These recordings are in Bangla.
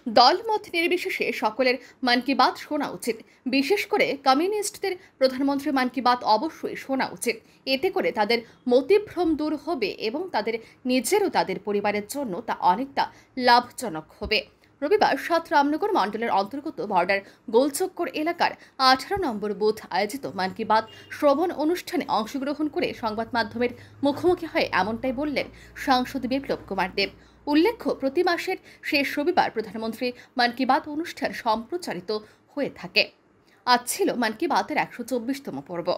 দলমত নির্বিশেষে সকলের মন কি বাত শোনা উচিত। বিশেষ করে কমিউনিস্টদের প্রধানমন্ত্রী মন কি বাত অবশ্যই শোনা উচিত। এতে করে তাদের মতিভ্রম দূর হবে এবং তাদের নিজের ও তাদের পরিবারের জন্য তা অনেকটা লাভজনক হবে। রবিবার ৭ রামনগর মণ্ডলের অন্তর্গত বর্ডার গোলচক্কর এলাকার ১৮ নম্বর বুথ আয়োজিত মন কি বাত শ্রবণ অনুষ্ঠানে অংশগ্রহণ করে সংবাদ মাধ্যমের মুখোমুখি হয়ে এমনটাই বললেন সাংসদ বিপ্লব কুমার দেব। উল্লেখ্য, প্রতি মাসের শেষ রবিবার প্রধানমন্ত্রী মন কি বাত অনুষ্ঠান সম্প্রচারিত হয়ে থাকে। আজ ছিল মন কি বাতের ১২৪তম পর্ব।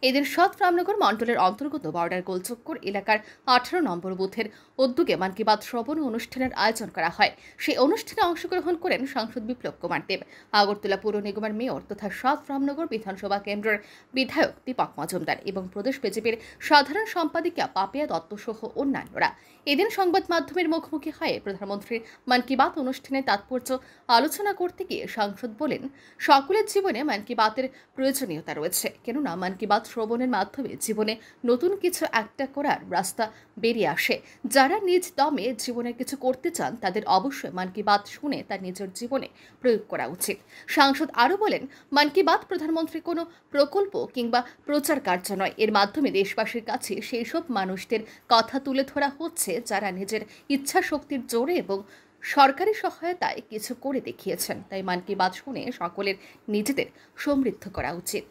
এদিন ৭ রামনগর মণ্ডলের অন্তর্গত বর্ডার গোলচক্কর এলাকার ১৮ নম্বর বুথের উদ্যোগে মন কি বাত শ্রবণ অনুষ্ঠানের আয়োজন করা হয়। সেই অনুষ্ঠানে অংশগ্রহণ করেন সাংসদ বিপ্লব কুমার দেব, আগরতলা পৌর নিগমের মেয়র তথা ৭ রামনগর বিধানসভা কেন্দ্রের বিধায়ক দীপক মজুমদার এবং প্রদেশ বিজেপির সাধারণ সম্পাদিকা পাপিয়া দত্ত সহ অন্যান্যরা। এদিন সংবাদ মাধ্যমের মুখোমুখি হয়ে প্রধানমন্ত্রীর মন কি বাত অনুষ্ঠানের তাৎপর্য আলোচনা করতে গিয়ে সাংসদ বলেন, সকলের জীবনে মন কি বাতের প্রয়োজনীয়তা রয়েছে, কেননা মন কি বাত শ্রবণের মাধ্যমে জীবনে নতুন কিছু একটা করার রাস্তা বেরিয়ে আসে। যারা নিজ দমে জীবনে কিছু করতে চান তাদের অবশ্যই মন কি বাত শুনে তার নিজের জীবনে প্রয়োগ করা উচিত। সাংসদ আরও বলেন, মন কি বাত প্রধানমন্ত্রী কোনো প্রকল্প কিংবা প্রচার কার্য নয়, এর মাধ্যমে দেশবাসীর কাছে সেই সব মানুষদের কথা তুলে ধরা হচ্ছে যারা নিজের ইচ্ছা শক্তির জোরে এবং সরকারি সহায়তায় কিছু করে দেখিয়েছেন। তাই মন কি বাত শুনে সকলের নিজেদের সমৃদ্ধ করা উচিত।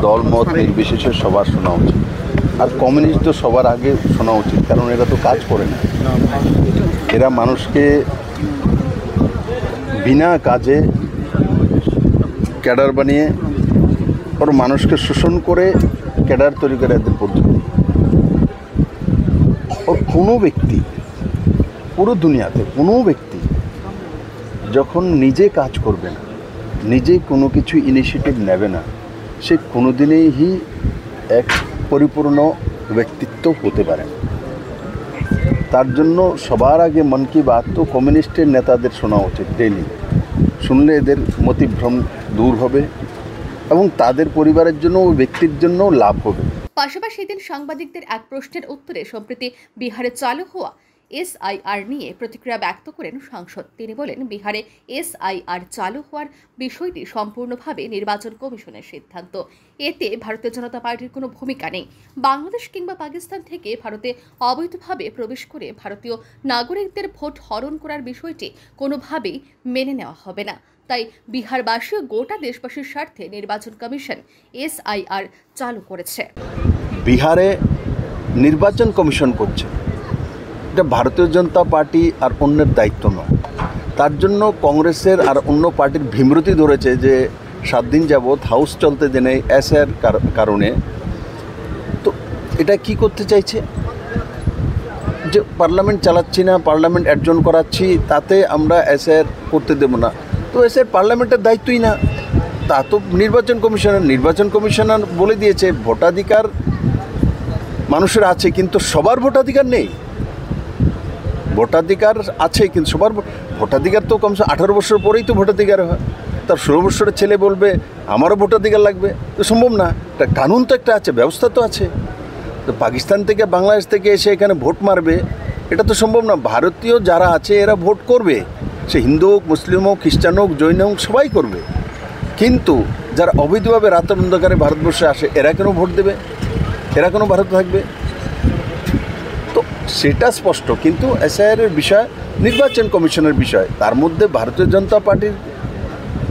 দল মত নির্বিশেষে সবার শোনা উচিত, আর কমিউনিস্ট তো সবার আগে শোনা উচিত, কারণ এরা তো কাজ করে না। এরা মানুষকে বিনা কাজে ক্যাডার বানিয়ে ওর মানুষকে শোষণ করে ক্যাডার তৈরি করে এদের পদ্ধতি। ওর কোনো ব্যক্তি, পুরো দুনিয়াতে কোনো ব্যক্তি যখন নিজে কাজ করবে না, নিজে কোনো কিছু ইনিশিয়েটিভ নেবে না, সে কোনোদিনই এক পরিপূর্ণ ব্যক্তিত্ব হতে পারে না। তার জন্য সবার আগে মন কি বাত তো কমিউনিস্টের নেতাদের শোনা উচিত। ডেইলি শুনলে এদের মতিভ্রম দূর হবে এবং তাদের পরিবারের জন্য ও ব্যক্তির জন্য লাভ হবে। পাশাপাশি এদিন সাংবাদিকদের এক প্রশ্নের উত্তরে সম্প্রতি বিহারে চালু হওয়া SIR নিয়ে প্রতিক্রিয়া ব্যক্ত করেন সাংসদ। তিনি বলেন, বিহারে SIR চালু হওয়ার বিষয়টি সম্পূর্ণভাবে নির্বাচন কমিশনের সিদ্ধান্ত। এতে ভারতীয় জনতা পার্টির কোনো ভূমিকা নেই। বাংলাদেশ কিংবা পাকিস্তান থেকে ভারতে অবৈধভাবে প্রবেশ করে ভারতীয় নাগরিকদের ভোট হরণ করার বিষয়টি কোনোভাবেই মেনে নেওয়া হবে না। তাই বিহারবাসী ও গোটা দেশবাসীর স্বার্থে নির্বাচন কমিশন SIR চালু করেছে। বিহারে নির্বাচন কমিশন করছে, এটা ভারতীয় জনতা পার্টি আর অন্যের দায়িত্ব নয়। তার জন্য কংগ্রেসের আর অন্য পার্টির ভীমরতি ধরেছে যে 7 দিন যাবৎ হাউস চলতে দেনে SIR কারণে। তো এটা কি করতে চাইছে যে পার্লামেন্ট চালাচ্ছি না, পার্লামেন্ট অ্যাডজন করাচ্ছি, তাতে আমরা SIR করতে দেব না। তো SIR পার্লামেন্টের দায়িত্বই না, তা তো নির্বাচন কমিশনার বলে দিয়েছে ভোটাধিকার মানুষের আছে, কিন্তু সবার ভোটাধিকার নেই। ভোটাধিকার আছে কিন্তু সবার ভোটাধিকার তো কমসে 18 বছর পরেই তো ভোটাধিকার হয়। তার 16 বছরের ছেলে বলবে আমারও ভোটাধিকার লাগবে, তো সম্ভব না। একটা কানুন তো একটা আছে, ব্যবস্থা তো আছে। তো পাকিস্তান থেকে বাংলাদেশ থেকে এসে এখানে ভোট মারবে, এটা তো সম্ভব না। ভারতীয় যারা আছে এরা ভোট করবে, সে হিন্দু হোক, মুসলিম হোক, খ্রিস্টান হোক, জৈন হোক, সবাই করবে। কিন্তু যারা অবৈধভাবে রাতের অন্ধকারে ভারতবর্ষে আসে এরা কেন ভোট দেবে? এরা কেন ভারত থাকবে? তো সেটা স্পষ্ট। কিন্তু SIR এর বিষয় নির্বাচন কমিশনের বিষয়, তার মধ্যে ভারতীয় জনতা পার্টির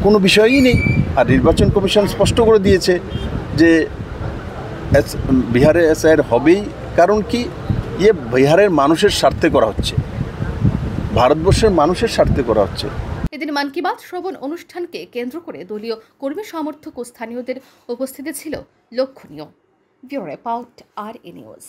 কোনো বিষয়ই নেই। আর নির্বাচন কমিশন স্পষ্ট করে দিয়েছে যে বিহারে SIR হবেই। কারণ কি, বিহারের মানুষের স্বার্থে করা হচ্ছে, ভারতবর্ষের মানুষের স্বার্থে করা হচ্ছে। এদিন মন কি বাত শ্রবণ অনুষ্ঠানকে কেন্দ্র করে দলীয় কর্মী সমর্থক ও স্থানীয়দের উপস্থিতি ছিল লক্ষণীয়। Bureau report RA news.